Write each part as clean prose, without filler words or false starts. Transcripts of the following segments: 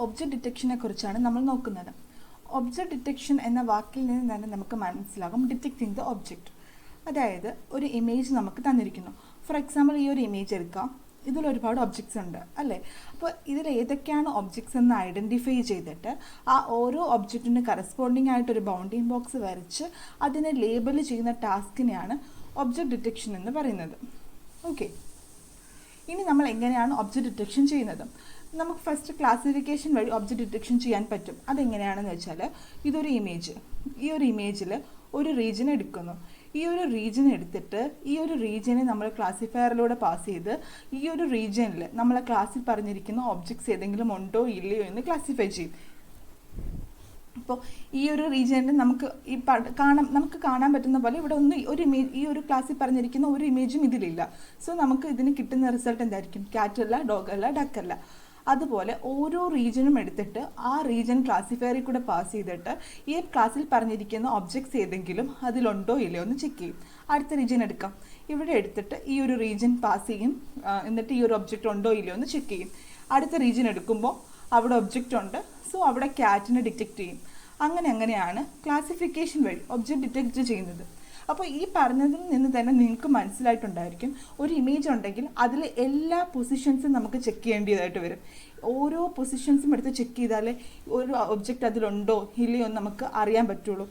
Object ഡിറ്റക്ഷനെ കുറിച്ചാണ് നമ്മൾ നോക്കുന്നത്. ഒബ്ജക്റ്റ് ഡിറ്റക്ഷൻ എന്ന വാക്കിൽ നിന്ന് തന്നെ നമുക്ക് മനസ്സിലാകും ഡിറ്റക്റ്റിംഗ് ദ ഒബ്ജക്റ്റ്. അതായത് ഒരു ഇമേജ് നമുക്ക് തന്നിരിക്കുന്നു. ഫോർ എക്സാമ്പിൾ ഈ ഒരു ഇമേജ് എടുക്കാം. ഇതിൽ ഒരുപാട് ഒബ്ജക്ട്സ് ഉണ്ട് അല്ലേ. അപ്പോൾ ഇതിൽ ഏതൊക്കെയാണ് ഒബ്ജക്ട്സ് എന്ന് ഐഡൻറ്റിഫൈ ചെയ്തിട്ട് ആ ഓരോ ഒബ്ജക്റ്റിന് കറസ്പോണ്ടിങ് ആയിട്ടൊരു ബൗണ്ടിങ് ബോക്സ് വരച്ച് അതിനെ ലേബൽ ചെയ്യുന്ന ടാസ്കിനെയാണ് ഒബ്ജക്റ്റ് ഡിറ്റക്ഷൻ എന്ന് പറയുന്നത്. ഓക്കെ, ഇനി നമ്മൾ എങ്ങനെയാണ് ഒബ്ജക്റ്റ് ഡിറ്റക്ഷൻ ചെയ്യുന്നത്? നമുക്ക് ഫസ്റ്റ് ക്ലാസിഫിക്കേഷൻ വഴി ഒബ്ജക്റ്റ് ഡിറ്റക്ഷൻ ചെയ്യാൻ പറ്റും. അതെങ്ങനെയാണെന്ന് വെച്ചാൽ, ഇതൊരു ഇമേജ്, ഈ ഒരു ഇമേജിൽ ഒരു റീജിയൻ എടുക്കുന്നു. ഈ ഒരു റീജിയൻ എടുത്തിട്ട് ഈ ഒരു റീജിയനെ നമ്മൾ ക്ലാസിഫയറിലൂടെ പാസ് ചെയ്ത് ഈ ഒരു റീജിയനിൽ നമ്മളെ ക്ലാസ്സിൽ പറഞ്ഞിരിക്കുന്ന ഒബ്ജക്ട്സ് ഏതെങ്കിലും ഉണ്ടോ ഇല്ലയോ എന്ന് ക്ലാസിഫൈ ചെയ്യും. അപ്പോൾ ഈ ഒരു റീജിയനിൽ നമുക്ക് കാണാൻ പറ്റുന്ന പോലെ ഇവിടെ ഒന്നും ഒരു ഇമേജ്, ഈ ഒരു ക്ലാസ്സിൽ പറഞ്ഞിരിക്കുന്ന ഒരു ഇമേജും ഇതിലില്ല. സോ നമുക്ക് ഇതിന് കിട്ടുന്ന റിസൾട്ട് എന്തായിരിക്കും? ക്യാറ്റ് അല്ല, ഡോഗ് അല്ല, ഡക്ക് അല്ല. അതുപോലെ ഓരോ റീജിയനും എടുത്തിട്ട് ആ റീജിയൻ ക്ലാസിഫയറിൽ കൂടെ പാസ് ചെയ്തിട്ട് ഈ ക്ലാസ്സിൽ പറഞ്ഞിരിക്കുന്ന ഒബ്ജക്ട്സ് ഏതെങ്കിലും അതിലുണ്ടോ ഇല്ലയോ എന്ന് ചെക്ക് ചെയ്യും. അടുത്ത റീജിയൻ എടുക്കാം. ഇവിടെ എടുത്തിട്ട് ഈ ഒരു റീജിയൻ പാസ് ചെയ്യും, എന്നിട്ട് ഈ ഒരു ഒബ്ജക്റ്റ് ഉണ്ടോ ഇല്ലയോ എന്ന് ചെക്ക് ചെയ്യും. അടുത്ത റീജിയൻ എടുക്കുമ്പോൾ അവിടെ ഒബ്ജക്റ്റ് ഉണ്ട്, സോ അവിടെ ക്യാറ്റിനെ ഡിറ്റക്റ്റ് ചെയ്യും. അങ്ങനെയാണ് ക്ലാസിഫിക്കേഷൻ വഴി ഒബ്ജക്റ്റ് ഡിറ്റക്റ്റ് ചെയ്യുന്നത്. അപ്പോൾ ഈ പറഞ്ഞതിൽ നിന്ന് തന്നെ നിങ്ങൾക്ക് മനസ്സിലായിട്ടുണ്ടായിരിക്കും, ഒരു ഇമേജ് ഉണ്ടെങ്കിൽ അതിൽ എല്ലാ പൊസിഷൻസും നമുക്ക് ചെക്ക് ചെയ്യേണ്ടതായിട്ട് വരും. ഓരോ പൊസിഷൻസും എടുത്ത് ചെക്ക് ചെയ്താലേ ഒരു ഒബ്ജക്റ്റ് അതിലുണ്ടോ ഇല്ലയോ എന്ന് നമുക്ക് അറിയാൻ പറ്റുള്ളൂ.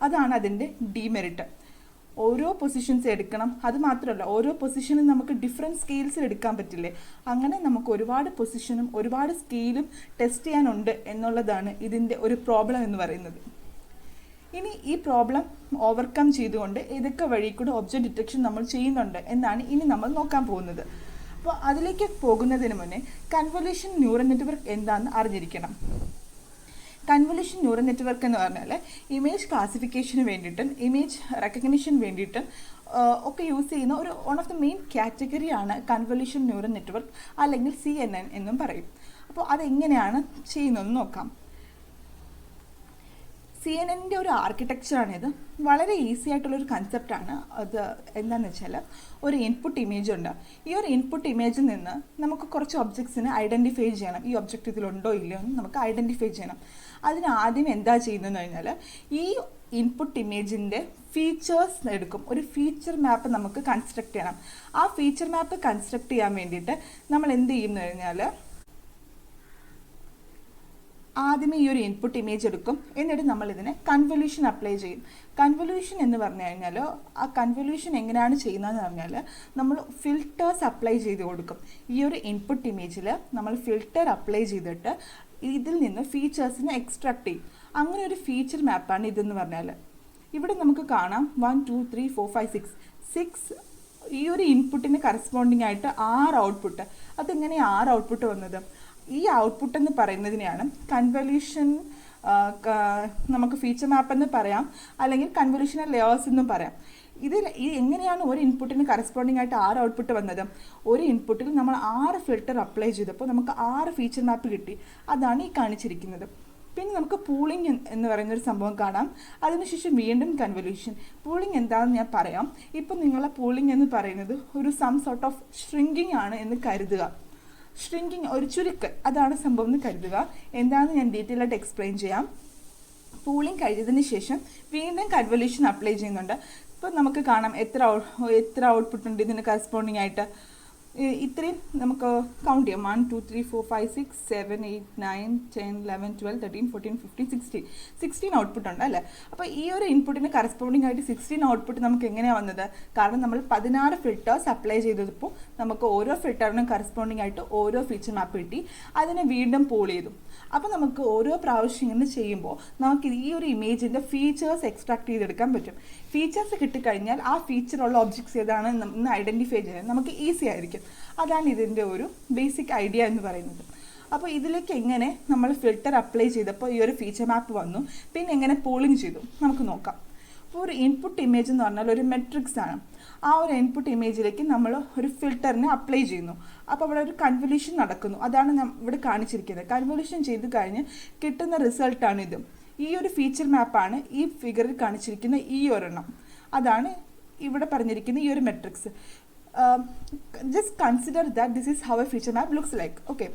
അതാണ് അതിൻ്റെ ഡീമെറിറ്റ്. ഓരോ പൊസിഷൻസ് എടുക്കണം. അത് മാത്രമല്ല, ഓരോ പൊസിഷനും നമുക്ക് ഡിഫറെൻറ്റ് സ്കെയിൽസിൽ എടുക്കാൻ പറ്റില്ലേ. അങ്ങനെ നമുക്ക് ഒരുപാട് പൊസിഷനും ഒരുപാട് സ്കെയിലും ടെസ്റ്റ് ചെയ്യാനുണ്ട് എന്നുള്ളതാണ് ഇതിൻ്റെ ഒരു പ്രോബ്ലം എന്ന് പറയുന്നത്. ഇനി ഈ പ്രോബ്ലം ഓവർകം ചെയ്തുകൊണ്ട് ഏതൊക്കെ വഴി കൂടെ ഒബ്ജക്റ്റ് ഡിറ്റക്ഷൻ നമ്മൾ ചെയ്യുന്നുണ്ട് എന്നാണ് ഇനി നമ്മൾ നോക്കാൻ പോകുന്നത്. അപ്പോൾ അതിലേക്ക് പോകുന്നതിന് മുന്നേ കൺവല്യൂഷൻ ന്യൂറൽ നെറ്റ്വർക്ക് എന്താണെന്ന് അറിഞ്ഞിരിക്കണം. കൺവല്യൂഷൻ ന്യൂറൽ നെറ്റ്വർക്ക് എന്ന് പറഞ്ഞാൽ ഇമേജ് ക്ലാസിഫിക്കേഷന് വേണ്ടിയിട്ടും ഇമേജ് റെക്കഗ്നിഷന് വേണ്ടിയിട്ടും ഒക്കെ യൂസ് ചെയ്യുന്ന ഒരു വൺ ഓഫ് ദി മെയിൻ കാറ്റഗറിയാണ് കൺവല്യൂഷൻ ന്യൂറൽ നെറ്റ്വർക്ക്, അല്ലെങ്കിൽ CNN എന്നും പറയും. അപ്പോൾ അതെങ്ങനെയാണ് ചെയ്യുന്നതെന്ന് നോക്കാം. CNN-ൻ്റെ ഒരു ആർക്കിടെക്ചറാണിത്. വളരെ ഈസി ആയിട്ടുള്ളൊരു കൺസെപ്റ്റാണ്. അത് എന്താണെന്ന് വെച്ചാൽ, ഒരു ഇൻപുട്ട് ഇമേജ് ഉണ്ട്. ഈ ഒരു ഇൻപുട്ട് ഇമേജിൽ നിന്ന് നമുക്ക് കുറച്ച് ഒബ്ജക്ട്സിനെ ഐഡൻറ്റിഫൈ ചെയ്യണം. ഈ ഒബ്ജക്റ്റ് ഇതിലുണ്ടോ ഇല്ലയോ എന്ന് നമുക്ക് ഐഡൻറ്റിഫൈ ചെയ്യണം. അതിന് ആദ്യം എന്താ ചെയ്യുന്നതെന്ന് കഴിഞ്ഞാൽ, ഈ ഇൻപുട്ട് ഇമേജിൻ്റെ ഫീച്ചേഴ്സ് എടുക്കും. ഒരു ഫീച്ചർ മാപ്പ് നമുക്ക് കൺസ്ട്രക്ട് ചെയ്യണം. ആ ഫീച്ചർ മാപ്പ് കൺസ്ട്രക്ട് ചെയ്യാൻ വേണ്ടിയിട്ട് നമ്മൾ എന്ത് ചെയ്യുമെന്ന് കഴിഞ്ഞാൽ, ആദ്യമേ ഈ ഒരു ഇൻപുട്ട് ഇമേജ് എടുക്കും. എന്നിട്ട് നമ്മൾ ഇതിനെ കൺവല്യൂഷൻ അപ്ലൈ ചെയ്യും. കൺവല്യൂഷൻ എന്ന് പറഞ്ഞു കഴിഞ്ഞാൽ, ആ കൺവല്യൂഷൻ എങ്ങനെയാണ് ചെയ്യുന്നതെന്ന് പറഞ്ഞാൽ, നമ്മൾ ഫിൽറ്റേഴ്സ് അപ്ലൈ ചെയ്ത് കൊടുക്കും. ഈ ഒരു ഇൻപുട്ട് ഇമേജിൽ നമ്മൾ ഫിൽറ്റർ അപ്ലൈ ചെയ്തിട്ട് ഇതിൽ നിന്ന് ഫീച്ചേഴ്സിനെ എക്സ്ട്രാക്ട് ചെയ്യും. അങ്ങനെ ഒരു ഫീച്ചർ മാപ്പാണ് ഇതെന്ന് പറഞ്ഞാൽ. ഇവിടെ നമുക്ക് കാണാം 1 2 3 4 5 6 ഈ ഒരു ഇൻപുട്ടിന് കറസ്പോണ്ടിങ് ആയിട്ട് 6 ഔട്ട്പുട്ട്. അതെങ്ങനെ 6 ഔട്ട്പുട്ട് വന്നത്? ഈ ഔട്ട്പുട്ട് എന്ന് പറയുന്നതിനെയാണ് കൺവല്യൂഷൻ, നമുക്ക് ഫീച്ചർ മാപ്പ് എന്ന് പറയാം, അല്ലെങ്കിൽ കൺവല്യൂഷണൽ ലെയേഴ്സ് എന്നും പറയാം. എങ്ങനെയാണ് ഒരു ഇൻപുട്ടിന് കറസ്പോണ്ടിങ് ആയിട്ട് 6 ഔട്ട്പുട്ട് വന്നത്? ഒരു ഇൻപുട്ടിൽ നമ്മൾ 6 ഫിൽറ്റർ അപ്ലൈ ചെയ്തപ്പോൾ നമുക്ക് 6 ഫീച്ചർ മാപ്പ് കിട്ടി. അതാണ് ഈ കാണിച്ചിരിക്കുന്നത്. പിന്നെ നമുക്ക് പൂളിംഗ് എന്ന് പറയുന്നൊരു സംഭവം കാണാം. അതിനുശേഷം വീണ്ടും കൺവല്യൂഷൻ. പൂളിംഗ് എന്താണെന്ന് ഞാൻ പറയാം. ഇപ്പം നിങ്ങളെ പൂളിംഗ് എന്ന് പറയുന്നത് ഒരു സം സോർട്ട് ഓഫ് ഷ്രിങ്കിങ് ആണ് എന്ന് കരുതുക. ഷ്രിങ്കിങ്, ഒരു ചുരുക്കൽ, അതാണ് സംഭവം എന്ന് കരുതുക. എന്താണെന്ന് ഞാൻ ഡീറ്റെയിൽ ആയിട്ട് എക്സ്പ്ലെയിൻ ചെയ്യാം. പൂളിംഗ് കഴിഞ്ഞതിന് ശേഷം വീണ്ടും കൺവല്യൂഷൻ അപ്ലൈ ചെയ്യുന്നുണ്ട്. ഇപ്പോൾ നമുക്ക് കാണാം എത്ര ഔട്ട്പുട്ട് ഉണ്ട് ഇതിന് കറസ്പോണ്ടിങ് ആയിട്ട്. ഇത്രയും നമുക്ക് കൗണ്ട് ചെയ്യാം. 1 2 3 4 5 6 7 8 9 10 11 12 13 14 15 16 ഔട്ട്പുട്ട് ഉണ്ട് അല്ലേ. അപ്പോൾ ഈ ഒരു ഇൻപുട്ടിന് കറസ്പോണ്ടിങ് ആയിട്ട് 16 ഔട്ട്പുട്ട് നമുക്ക് എങ്ങനെയാണ് വന്നത്? കാരണം നമ്മൾ 16 ഫിൽറ്റേഴ്സ് അപ്ലൈ ചെയ്തപ്പോൾ നമുക്ക് ഓരോ ഫിൽറ്ററിനും കറസ്പോണ്ടിങ് ആയിട്ട് ഓരോ ഫീച്ചർ മാപ്പ് കിട്ടി. അതിനെ വീണ്ടും പൂൾ ചെയ്തു. അപ്പോൾ നമുക്ക് ഓരോ പ്രാവശ്യം ഇങ്ങനെ ചെയ്യുമ്പോൾ നമുക്ക് ഈ ഒരു ഇമേജിൻ്റെ ഫീച്ചേഴ്സ് എക്സ്ട്രാക്ട് ചെയ്തെടുക്കാൻ പറ്റും. ഫീച്ചേഴ്സ് കിട്ടിക്കഴിഞ്ഞാൽ ആ ഫീച്ചറുള്ള ഒബ്ജക്ട്സ് ഏതാണ് എന്ന് ഐഡൻറ്റിഫൈ ചെയ്യാൻ നമുക്ക് ഈസി ആയിരിക്കും. അതാണ് ഇതിൻ്റെ ഒരു ബേസിക് ഐഡിയ എന്ന് പറയുന്നത്. അപ്പോൾ ഇതിലേക്ക് എങ്ങനെ നമ്മൾ ഫിൽറ്റർ അപ്ലൈ ചെയ്തപ്പോൾ ഈ ഒരു ഫീച്ചർ മാപ്പ് വന്നു, പിന്നെ എങ്ങനെ പൂളിംഗ് ചെയ്തു നമുക്ക് നോക്കാം. അപ്പോൾ ഒരു ഇൻപുട്ട് ഇമേജ് എന്ന് പറഞ്ഞാൽ ഒരു മെട്രിക്സ് ആണ്. ആ ഒരു ഇൻപുട്ട് ഇമേജിലേക്ക് നമ്മൾ ഒരു ഫിൽറ്ററിനെ അപ്ലൈ ചെയ്യുന്നു. അപ്പോൾ അവിടെ ഒരു കൺവല്യൂഷൻ നടക്കുന്നു. അതാണ് ഇവിടെ കാണിച്ചിരിക്കുന്നത്. കൺവല്യൂഷൻ ചെയ്ത് കഴിഞ്ഞ് കിട്ടുന്ന റിസൾട്ടാണ് ഇത്. ഈ ഒരു ഫീച്ചർ മാപ്പാണ് ഈ ഫിഗറിൽ കാണിച്ചിരിക്കുന്ന ഈ ഒരെണ്ണം. അതാണ് ഇവിടെ പറഞ്ഞിരിക്കുന്ന ഈ ഒരു matrix. Just consider that this is how a feature map looks like. Okay.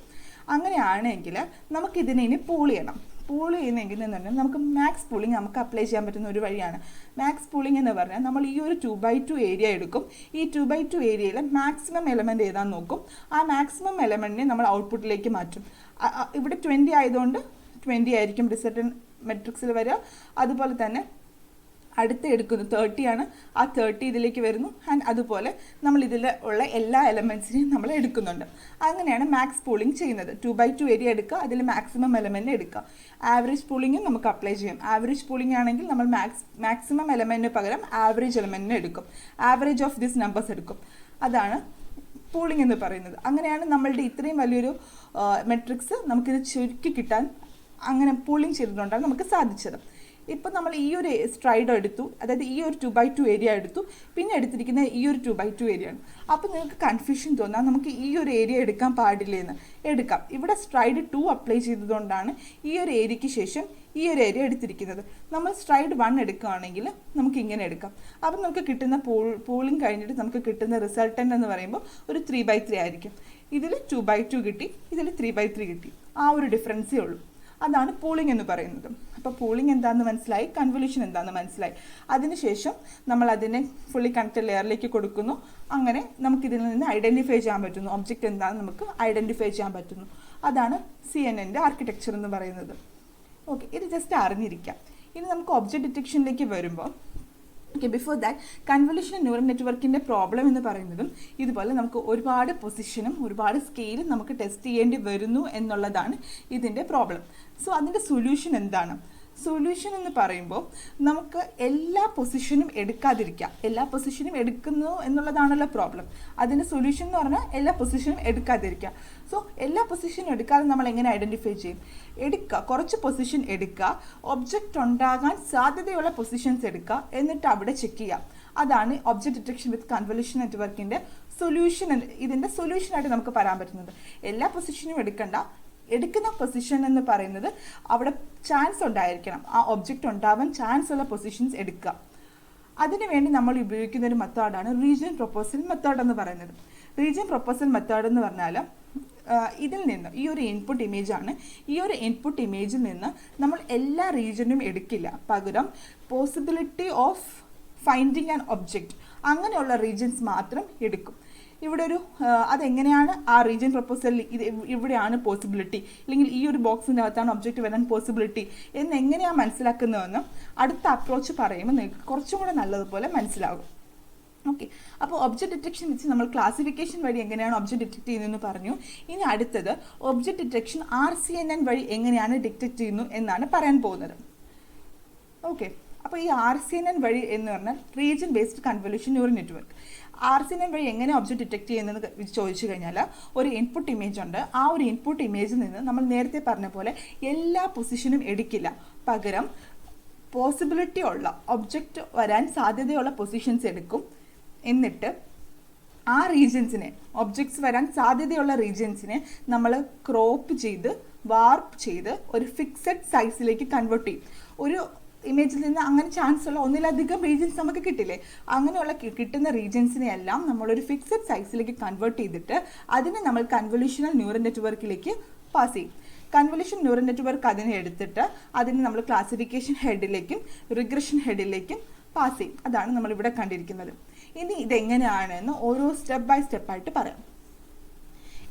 അങ്ങനെയാണെങ്കിൽ നമുക്കിതിനെ ഇനി പൂൾ ചെയ്യണം. പൂൾ ചെയ്യുന്നെങ്കിൽ എന്ന് പറഞ്ഞാൽ നമുക്ക് മാക്സ് പൂളിംഗ് നമുക്ക് അപ്ലൈ ചെയ്യാൻ പറ്റുന്ന ഒരു വഴിയാണ്. മാക്സ് പൂളിംഗ് എന്ന് പറഞ്ഞാൽ നമ്മൾ ഈ ഒരു 2/2 ഏരിയ എടുക്കും. ഈ 2/2 ഏരിയയിൽ മാക്സിമം എലമെൻറ്റ് ഏതാന്ന് നോക്കും. ആ മാക്സിമം എലമെൻറ്റിനെ നമ്മൾ ഔട്ട്പുട്ടിലേക്ക് മാറ്റും. ഇവിടെ 20 ആയതുകൊണ്ട് 20 ആയിരിക്കും റിസൾട്ട് മെട്രിക്സിൽ വരിക. അതുപോലെ തന്നെ അടുത്ത് എടുക്കുന്നു 30 ആണ്, ആ 30 ഇതിലേക്ക് വരുന്നു. ആൻഡ് അതുപോലെ നമ്മൾ ഇതിൽ ഉള്ള എല്ലാ എലമെൻറ്റ്സിനെയും നമ്മൾ എടുക്കുന്നുണ്ട്. അങ്ങനെയാണ് മാക്സ് പൂളിംഗ് ചെയ്യുന്നത്. 2/2 ഏരിയ എടുക്കുക, അതിൽ മാക്സിമം എലമെൻറ്റ് എടുക്കുക. ആവറേജ് പൂളിംഗും നമുക്ക് അപ്ലൈ ചെയ്യാം. ആവറേജ് പൂളിംഗ് ആണെങ്കിൽ നമ്മൾ മാക്സിമം എലമെൻറ്റിന് പകരം ആവറേജ് എലമെൻറ്റിനെ എടുക്കും. ആവറേജ് ഓഫ് ദിസ് നമ്പേഴ്സ് എടുക്കും. അതാണ് പൂളിംഗ് എന്ന് പറയുന്നത്. അങ്ങനെയാണ് നമ്മളുടെ ഇത്രയും വലിയൊരു മെട്രിക്സ് നമുക്കിത് ചുരുക്കി കിട്ടാൻ അങ്ങനെ പൂളിംഗ് ചെയ്തിട്ടുണ്ടാണ് നമുക്ക് സാധിച്ചത്. ഇപ്പം നമ്മൾ ഈ ഒരു സ്ട്രൈഡ് എടുത്തു, അതായത് ഈ ഒരു 2/2 ഏരിയ എടുത്തു, പിന്നെ എടുത്തിരിക്കുന്ന ഈ ഒരു 2/2 ഏരിയ ആണ്. അപ്പോൾ നിങ്ങൾക്ക് കൺഫ്യൂഷൻ തോന്നാം നമുക്ക് ഈ ഒരു ഏരിയ എടുക്കാൻ പാടില്ലെന്ന്. എടുക്കാം. ഇവിടെ സ്ട്രൈഡ് 2 അപ്ലൈ ചെയ്തതുകൊണ്ടാണ് ഈ ഒരു ഏരിയയ്ക്ക് ശേഷം ഈ ഒരു ഏരിയ എടുത്തിരിക്കുന്നത്. നമ്മൾ സ്ട്രൈഡ് 1 എടുക്കുകയാണെങ്കിൽ നമുക്ക് ഇങ്ങനെ എടുക്കാം. അപ്പം നമുക്ക് കിട്ടുന്ന പൂളിംഗ് കഴിഞ്ഞിട്ട് നമുക്ക് കിട്ടുന്ന റിസൾട്ടൻ്റ് എന്ന് പറയുമ്പോൾ ഒരു 3/3 ആയിരിക്കും. ഇതിൽ 2/2 കിട്ടി, ഇതിൽ 3/3 കിട്ടി. ആ ഒരു ഡിഫറൻസേ ഉള്ളൂ. അതാണ് പൂളിംഗ് എന്ന് പറയുന്നത്. അപ്പോൾ പൂളിംഗ് എന്താണെന്ന് മനസ്സിലായി, കൺവല്യൂഷൻ എന്താണെന്ന് മനസ്സിലായി. അതിനുശേഷം നമ്മൾ അതിനെ ഫുള്ളി കണക്റ്റഡ് ലെയറിലേക്ക് കൊടുക്കുന്നു. അങ്ങനെ നമുക്കിതിൽ നിന്ന് ഐഡൻറ്റിഫൈ ചെയ്യാൻ പറ്റുന്നു, ഒബ്ജക്റ്റ് എന്താണെന്ന് നമുക്ക് ഐഡൻറ്റിഫൈ ചെയ്യാൻ പറ്റുന്നു. അതാണ് CNN ആർക്കിടെക്ചർ എന്ന് പറയുന്നത്. ഓക്കെ, ഇത് ജസ്റ്റ് അറിഞ്ഞിരിക്കാം. ഇനി നമുക്ക് ഒബ്ജക്റ്റ് ഡിറ്റക്ഷനിലേക്ക് വരുമ്പോൾ ബിഫോർ ദാറ്റ് കൺവല്യൂഷൻ ന്യൂറൽ നെറ്റ്വർക്കിൻ്റെ പ്രോബ്ലം എന്ന് പറയുന്നതും ഇതുപോലെ നമുക്ക് ഒരുപാട് പൊസിഷനും ഒരുപാട് സ്കെയിലും നമുക്ക് ടെസ്റ്റ് ചെയ്യേണ്ടി വരുന്നു എന്നുള്ളതാണ് ഇതിൻ്റെ പ്രോബ്ലം. സോ അതിൻ്റെ സൊല്യൂഷൻ എന്താണ്? സൊല്യൂഷൻ എന്ന് പറയുമ്പോൾ നമുക്ക് എല്ലാ പൊസിഷനും എടുക്കാതിരിക്കാം. എല്ലാ പൊസിഷനും എടുക്കുന്നു എന്നുള്ളതാണല്ലോ പ്രോബ്ലം. അതിൻ്റെ സൊല്യൂഷൻ എന്ന് പറഞ്ഞാൽ എല്ലാ പൊസിഷനും എടുക്കാതിരിക്കുക. സോ എല്ലാ പൊസിഷനും എടുക്കാതെ നമ്മൾ എങ്ങനെ ഐഡൻറ്റിഫൈ ചെയ്യും? എടുക്കുക, കുറച്ച് പൊസിഷൻ എടുക്കുക, ഒബ്ജക്റ്റ് ഉണ്ടാകാൻ സാധ്യതയുള്ള പൊസിഷൻസ് എടുക്കുക, എന്നിട്ട് അവിടെ ചെക്ക് ചെയ്യാം. അതാണ് ഒബ്ജക്റ്റ് ഡിറ്റക്ഷൻ വിത്ത് കൺവല്യൂഷൻ നെറ്റ്വർക്കിൻ്റെ സൊല്യൂഷൻ. ഇതിൻ്റെ സൊല്യൂഷനായിട്ട് നമുക്ക് പറയാൻ പറ്റുന്നത് എല്ലാ പൊസിഷനും എടുക്കുന്ന പൊസിഷൻ എന്ന് പറയുന്നത് അവിടെ ചാൻസ് ഉണ്ടായിരിക്കണം. ആ ഒബ്ജക്റ്റ് ഉണ്ടാവാൻ ചാൻസ് ഉള്ള പൊസിഷൻസ് എടുക്കുക. അതിനുവേണ്ടി നമ്മൾ ഉപയോഗിക്കുന്ന ഒരു മെത്തേഡാണ് റീജിയൻ പ്രൊപ്പോസൽ മെത്തേഡ് എന്ന് പറയുന്നത്. റീജിയൻ പ്രൊപ്പോസൽ മെത്തേഡ് എന്ന് പറഞ്ഞാൽ ഇതിൽ നിന്ന് ഈ ഒരു ഇൻപുട്ട് ഇമേജാണ്. ഈ ഒരു ഇൻപുട്ട് ഇമേജിൽ നിന്ന് നമ്മൾ എല്ലാ റീജിയനും എടുക്കില്ല, പകരം possibility of finding an object അങ്ങനെയുള്ള റീജിയൻസ് മാത്രം എടുക്കും. ഇവിടെ ഒരു അതെങ്ങനെയാണ് ആ റീജിയൻ പ്രൊപ്പോസലിൽ ഇത് ഇവിടെയാണ് പോസിബിലിറ്റി, അല്ലെങ്കിൽ ഈ ഒരു ബോക്സിൻ്റെ അകത്താണ് ഒബ്ജക്റ്റ് വരാൻ പോസിബിലിറ്റി എന്ന് എങ്ങനെയാണ് മനസ്സിലാക്കുന്നതെന്ന് അടുത്ത അപ്രോച്ച് പറയുമ്പോൾ നിങ്ങൾക്ക് കുറച്ചും കൂടെ നല്ലതുപോലെ മനസ്സിലാകും. ഓക്കെ, അപ്പോൾ ഒബ്ജക്റ്റ് ഡിറ്റക്ഷൻ വെച്ച് നമ്മൾ ക്ലാസിഫിക്കേഷൻ വഴി എങ്ങനെയാണ് ഒബ്ജക്റ്റ് ഡിറ്റക്ട് ചെയ്യുന്നതെന്ന് പറഞ്ഞു. ഇനി അടുത്തത് ഒബ്ജക്റ്റ് ഡിറ്റക്ഷൻ RCNN വഴി എങ്ങനെയാണ് ഡിറ്റക്ട് ചെയ്യുന്നു എന്നാണ് പറയാൻ പോകുന്നത്. ഓക്കെ, അപ്പോൾ ഈ RCNN വഴി എന്ന് പറഞ്ഞാൽ region based convolution neural network. RCNN വഴി എങ്ങനെ ഒബ്ജക്റ്റ് ഡിറ്റക്ട് ചെയ്യുന്നതെന്ന് ചോദിച്ചു കഴിഞ്ഞാൽ ഒരു ഇൻപുട്ട് ഇമേജ് ഉണ്ട്. ആ ഒരു ഇൻപുട്ട് ഇമേജിൽ നിന്ന് നമ്മൾ നേരത്തെ പറഞ്ഞ പോലെ എല്ലാ പൊസിഷനും എടുക്കില്ല, പകരം പോസിബിലിറ്റി ഉള്ള ഒബ്ജക്റ്റ് വരാൻ സാധ്യതയുള്ള പൊസിഷൻസ് എടുക്കും. എന്നിട്ട് ആ റീജിയൻസിനെ, ഒബ്ജക്ട്സ് വരാൻ സാധ്യതയുള്ള റീജിയൻസിനെ നമ്മൾ ക്രോപ്പ് ചെയ്ത് വാർപ്പ് ചെയ്ത് ഒരു ഫിക്സഡ് സൈസിലേക്ക് കൺവേർട്ട് ചെയ്യും. ഒരു ഇമേജിൽ നിന്ന് അങ്ങനെ ചാൻസ് ഉള്ള ഒന്നിലധികം റീജിയൻസ് നമുക്ക് കിട്ടില്ലേ, അങ്ങനെയുള്ള കിട്ടുന്ന റീജിയൻസിനെ എല്ലാം നമ്മളൊരു ഫിക്സഡ് സൈസിലേക്ക് കൺവേർട്ട് ചെയ്തിട്ട് അതിനെ നമ്മൾ കൺവല്യൂഷണൽ ന്യൂറൽ നെറ്റ്വർക്കിലേക്ക് പാസ് ചെയ്യും. കൺവല്യൂഷൻ ന്യൂറൽ നെറ്റ്വർക്ക് അതിനെ എടുത്തിട്ട് അതിനെ നമ്മൾ ക്ലാസിഫിക്കേഷൻ ഹെഡിലേക്കും റിഗ്രഷൻ ഹെഡിലേക്കും പാസ് ചെയ്യും. അതാണ് നമ്മളിവിടെ കണ്ടിരിക്കുന്നത്. ഇനി ഇതെങ്ങനെയാണെന്ന് ഓരോ സ്റ്റെപ്പ് ബൈ സ്റ്റെപ്പായിട്ട് പറയാം.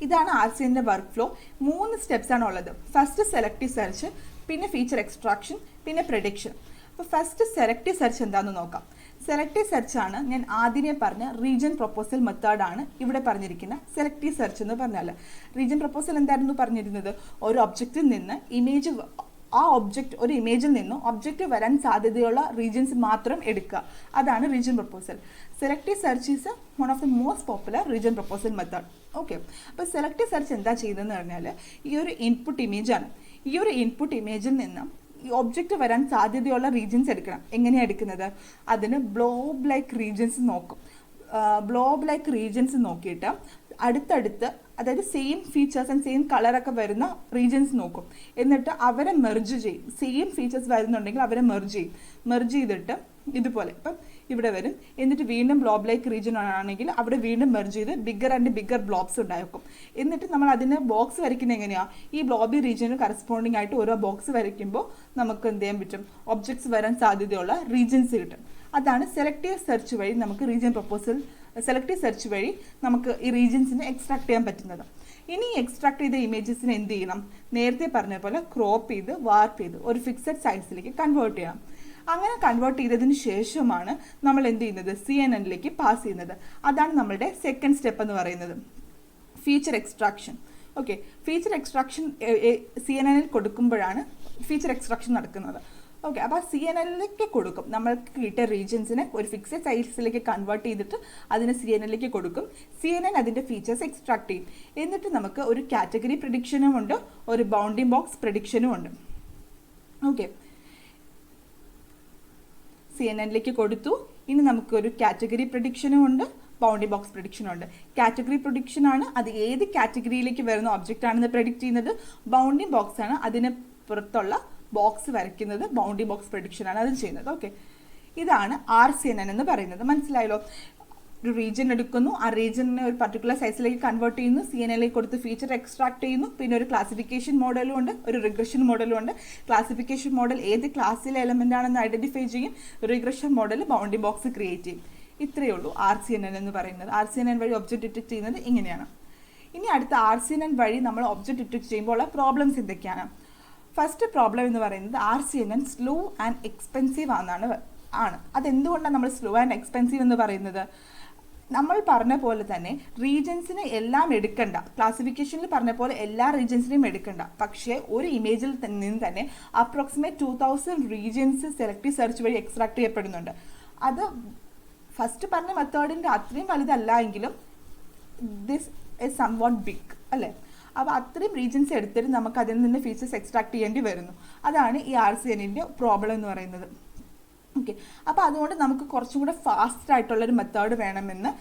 ഇതാണ് RCNൻ്റെ വർക്ക് ഫ്ലോ. 3 സ്റ്റെപ്സാണ് ഉള്ളത്. ഫസ്റ്റ് സെലക്റ്റീവ് സെർച്ച്, പിന്നെ ഫീച്ചർ എക്സ്ട്രാക്ഷൻ, പിന്നെ പ്രെഡിക്ഷൻ. അപ്പോൾ ഫസ്റ്റ് സെലക്റ്റീവ് സെർച്ച് എന്താണെന്ന് നോക്കാം. സെലക്റ്റീവ് സെർച്ചാണ് ഞാൻ ആദ്യമേ പറഞ്ഞ റീജിയൻ പ്രൊപ്പോസൽ മെത്തേഡാണ് ഇവിടെ പറഞ്ഞിരിക്കുന്ന സെലക്റ്റീവ് സെർച്ച് എന്ന് പറഞ്ഞാൽ. റീജിയൻ പ്രൊപ്പോസൽ എന്തായിരുന്നു പറഞ്ഞിരുന്നത്? ഒരു ഒബ്ജക്റ്റിൽ നിന്ന് ഇമേജ്, ആ ഒബ്ജക്റ്റ്, ഒരു ഇമേജിൽ നിന്നും ഒബ്ജക്റ്റ് വരാൻ സാധ്യതയുള്ള റീജിയൻസ് മാത്രം എടുക്കുക. അതാണ് region proposal. Selective search is one of the most popular region proposal method. Okay, അപ്പോൾ സെലക്റ്റീവ് സെർച്ച് എന്താ ചെയ്തതെന്ന് പറഞ്ഞാൽ ഈ ഒരു ഇൻപുട്ട് ഇമേജാണ്. ഈ ഒരു ഇൻപുട്ട് ഇമേജിൽ നിന്ന് ഈ ഒബ്ജക്റ്റ് വരാൻ സാധ്യതയുള്ള റീജിയൻസ് എടുക്കണം. എങ്ങനെയാണ് എടുക്കുന്നത്? അതിന് ബ്ലോബ് ലൈക്ക് റീജിയൻസ് നോക്കും. ബ്ലോബ് ലൈക്ക് റീജിയൻസ് നോക്കിയിട്ട് അടുത്തടുത്ത്, അതായത് സെയിം ഫീച്ചേഴ്സ് ആൻഡ് സെയിം കളറൊക്കെ വരുന്ന റീജിയൻസ് നോക്കും. എന്നിട്ട് അവരെ മെർജ് ചെയ്യും. സെയിം ഫീച്ചേഴ്സ് വരുന്നുണ്ടെങ്കിൽ അവരെ മെർജ് ചെയ്യും. മെർജ് ചെയ്തിട്ട് ഇതുപോലെ ഇപ്പം ഇവിടെ വരും. എന്നിട്ട് വീണ്ടും ബ്ലോബ് ലൈക്ക് റീജിയൻ ആണെങ്കിൽ അവിടെ വീണ്ടും മെർജ് ചെയ്ത് ബിഗ്ഗർ ആൻഡ് ബിഗ്ഗർ ബ്ലോബ്സ് ഉണ്ടാക്കും. എന്നിട്ട് നമ്മൾ അതിന് ബോക്സ് വരയ്ക്കുന്നത് എങ്ങനെയാണ്? ഈ ബ്ലോബി റീജിയന് കറസ്പോണ്ടിങ് ആയിട്ട് ഓരോ ബോക്സ് വരയ്ക്കുമ്പോൾ നമുക്ക് എന്ത് ചെയ്യാൻ പറ്റും? ഒബ്ജക്ട്സ് വരാൻ സാധ്യതയുള്ള റീജിയൻസ് കിട്ടും. അതാണ് സെലക്റ്റീവ് സെർച്ച് വഴി നമുക്ക് റീജിയൻ പ്രൊപ്പോസൽ സെലക്റ്റീവ് സെർച്ച് വഴി നമുക്ക് ഈ റീജിയൻസിനെ എക്സ്ട്രാക്ട് ചെയ്യാൻ പറ്റുന്നത്. ഇനി എക്സ്ട്രാക്ട് ചെയ്ത ഇമേജസിനെ എന്ത് ചെയ്യണം? നേരത്തെ പറഞ്ഞ പോലെ ക്രോപ്പ് ചെയ്ത് വാർപ്പ് ചെയ്ത് ഒരു ഫിക്സഡ് സൈസിലേക്ക് കൺവേർട്ട് ചെയ്യണം. അങ്ങനെ കൺവേർട്ട് ചെയ്തതിന് ശേഷമാണ് നമ്മൾ എന്ത് ചെയ്യുന്നത്? CNN പാസ് ചെയ്യുന്നത്. അതാണ് നമ്മളുടെ സെക്കൻഡ് സ്റ്റെപ്പ് എന്ന് പറയുന്നത്, feature extraction. Okay, feature extraction CNN കൊടുക്കുമ്പോഴാണ് ഫീച്ചർ എക്സ്ട്രാക്ഷൻ നടക്കുന്നത്. ഓക്കെ, അപ്പോൾ CNN കൊടുക്കും. നമ്മൾക്ക് കിട്ടിയ റീജിയൻസിനെ ഒരു ഫിക്സഡ് സൈസിലേക്ക് കൺവേർട്ട് ചെയ്തിട്ട് അതിനെ CNN കൊടുക്കും. CNN അതിൻ്റെ ഫീച്ചേഴ്സ് എക്സ്ട്രാക്ട് ചെയ്യും. എന്നിട്ട് നമുക്ക് ഒരു കാറ്റഗറി പ്രെഡിക്ഷനും ഉണ്ട്, ഒരു ബൗണ്ടിങ് ബോക്സ് പ്രെഡിക്ഷനും ഉണ്ട്. ഓക്കെ, CNN കൊടുത്തു. ഇനി നമുക്കൊരു കാറ്റഗറി പ്രെഡിക്ഷനും ഉണ്ട്, ബൗണ്ടിങ് ബോക്സ് പ്രെഡിക്ഷനും ഉണ്ട്. കാറ്റഗറി പ്രെഡിക്ഷൻ ആണ് അത് ഏത് കാറ്റഗറിയിലേക്ക് വരുന്ന ഒബ്ജക്റ്റ് ആണെന്ന് പ്രെഡിക്റ്റ് ചെയ്യുന്നത്. ബൗണ്ടിങ് ബോക്സ് ആണ് അതിന് പുറത്തുള്ള ബോക്സ് വരയ്ക്കുന്നത്. ബൗണ്ടിങ് ബോക്സ് പ്രെഡിക്ഷൻ ആണ് അത് ചെയ്യുന്നത്. ഓക്കെ, ഇതാണ് RCNN എന്ന് പറയുന്നത്. മനസ്സിലായല്ലോ? ഒരു റീജിയൻ എടുക്കുന്നു, ആ റീജിയനെ ഒരു പർട്ടിക്കുലർ സൈസിലേക്ക് കൺവേർട്ട് ചെയ്യുന്നു, CNN കൊടുത്ത് ഫീച്ചർ എക്സ്ട്രാക്ട് ചെയ്യുന്നു. പിന്നെ ഒരു ക്ലാസിഫിക്കേഷൻ മോഡലും ഉണ്ട്, ഒരു റിഗ്രഷൻ മോഡലും ഉണ്ട്. ക്ലാസിഫിക്കേഷൻ മോഡൽ ഏത് ക്ലാസ്സിലെ എലമെന്റ് ആണെന്ന് ഐഡന്റിഫൈ ചെയ്യും. Regression model bounding box create ചെയ്യും. ഇത്രയേ ഉള്ളൂ RCNN എന്ന് പറയുന്നത്. RCNN വഴി ഒബ്ജക്റ്റ് ഡിറ്റക്ട് ചെയ്യുന്നത് ഇങ്ങനെയാണ്. ഇനി അടുത്ത RCNN വഴി നമ്മൾ ഒബ്ജക്റ്റ് ഡിറ്റക്ട് ചെയ്യുമ്പോൾ ഉള്ള പ്രോബ്ലംസ് എന്തൊക്കെയാണ്? ഫസ്റ്റ് പ്രോബ്ലം എന്ന് പറയുന്നത് RCNN സ്ലോ ആൻഡ് എക്സ്പെൻസീവ് ആണ്. അതെന്തുകൊണ്ടാണ് നമ്മൾ സ്ലോ ആൻഡ് എക്സ്പെൻസീവ് എന്ന് പറയുന്നത്? നമ്മൾ പറഞ്ഞ പോലെ തന്നെ റീജിയൻസിനെ എല്ലാം എടുക്കണ്ട, ക്ലാസിഫിക്കേഷനിൽ പറഞ്ഞ പോലെ എല്ലാ റീജിയൻസിനെയും എടുക്കണ്ട. പക്ഷേ ഒരു ഇമേജിൽ നിന്ന് തന്നെ അപ്രോക്സിമേറ്റ് 2000 റീജിയൻസ് സെലക്റ്റീവ് സെർച്ച് വഴി എക്സ്ട്രാക്ട് ചെയ്യപ്പെടുന്നുണ്ട്. അത് ഫസ്റ്റ് പറഞ്ഞ മെത്തേഡിൻ്റെ അത്രയും വലുതല്ല എങ്കിലും ദിസ് ഇസ് സംവാട്ട് ബിഗ് അല്ലേ? അപ്പോൾ അത്രയും റീജിയൻസ് എടുത്തിട്ട് നമുക്ക് അതിൽ നിന്ന് ഫീച്ചേഴ്സ് എക്സ്ട്രാക്ട് ചെയ്യേണ്ടി വരുന്നു. അതാണ് ഈ RCNNൻ്റെ പ്രോബ്ലം എന്ന് പറയുന്നത്. ഓക്കെ, അപ്പോൾ അതുകൊണ്ട് നമുക്ക് കുറച്ചും കൂടെ ഫാസ്റ്റ് ആയിട്ടുള്ളൊരു മെത്തേഡ് വേണമെന്ന്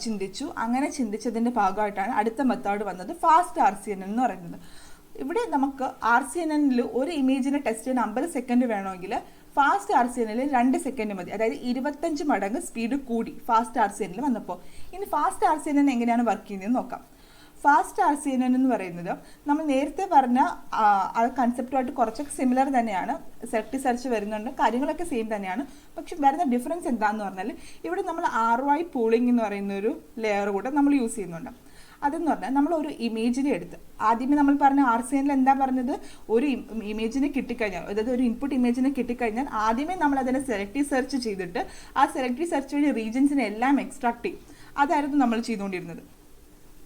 ചിന്തിച്ചു. അങ്ങനെ ചിന്തിച്ചതിൻ്റെ ഭാഗമായിട്ടാണ് അടുത്ത മെത്തേഡ് വന്നത്, ഫാസ്റ്റ് RCNN എന്ന് പറയുന്നത്. ഇവിടെ നമുക്ക് RCNNൽ ഒരു ഇമേജിനെ ടെസ്റ്റ് ചെയ്യാൻ 50 സെക്കൻഡ് വേണമെങ്കിൽ ഫാസ്റ്റ് RCNNൽ 2 സെക്കൻഡ് മതി. അതായത് 25 മടങ്ങ് സ്പീഡ് കൂടി ഫാസ്റ്റ് RCNNൽ വന്നപ്പോൾ. ഇനി ഫാസ്റ്റ് RCNN എങ്ങനെയാണ് വർക്ക് ചെയ്യുന്നതെന്ന് നോക്കാം. ഫാസ്റ്റ് RCNN എന്ന് പറയുന്നത് നമ്മൾ നേരത്തെ പറഞ്ഞ ആ കൺസെപ്റ്റുമായിട്ട് കുറച്ചൊക്കെ സിമിലർ തന്നെയാണ്. സെലക്റ്റീവ് സെർച്ച് വരുന്നുണ്ട്, കാര്യങ്ങളൊക്കെ സെയിം തന്നെയാണ്. പക്ഷെ വരുന്ന ഡിഫറൻസ് എന്താണെന്ന് പറഞ്ഞാൽ ഇവിടെ നമ്മൾ ROI പൂളിംഗ് എന്ന് പറയുന്ന ഒരു ലെയർ കൂടെ നമ്മൾ യൂസ് ചെയ്യുന്നുണ്ട്. അതെന്ന് പറഞ്ഞാൽ നമ്മൾ ഒരു ഇമേജിനെ എടുത്ത് ആദ്യമേ നമ്മൾ പറഞ്ഞ RCNNൽ എന്താ പറഞ്ഞത്? ഒരു ഇമേജിനെ കിട്ടിക്കഴിഞ്ഞാൽ, അതായത് ഒരു ഇൻപുട്ട് ഇമേജിനെ കിട്ടിക്കഴിഞ്ഞാൽ ആദ്യമേ നമ്മൾ അതിനെ സെലക്റ്റീവ് സെർച്ച് ചെയ്തിട്ട് ആ സെലക്റ്റീവ് സെർച്ച് വഴി റീജിയൻസിനെ എല്ലാം എക്സ്ട്രാക്ട് ചെയ്യും. അതായിരുന്നു നമ്മൾ ചെയ്തുകൊണ്ടിരുന്നത്.